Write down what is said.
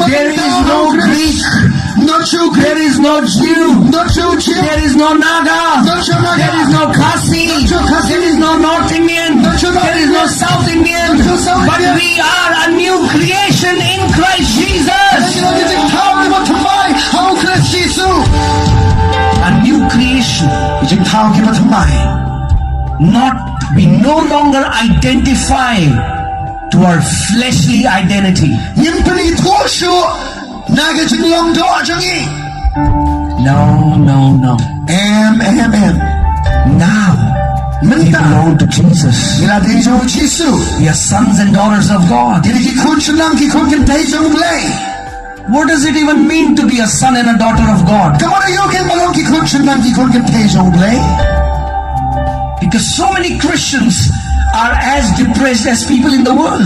There is no Greek. There is no Jew. There is no Naga. There is no khasi. There is no North Indian. There is no South Indian. But we are a new creation in Christ Jesus. A new creation. We no longer identify to our fleshly identity. No. Now, we belong to Jesus. We are sons and daughters of God. What does it even mean to be a son and a daughter of God? Because so many Christians are as depressed as people in the world.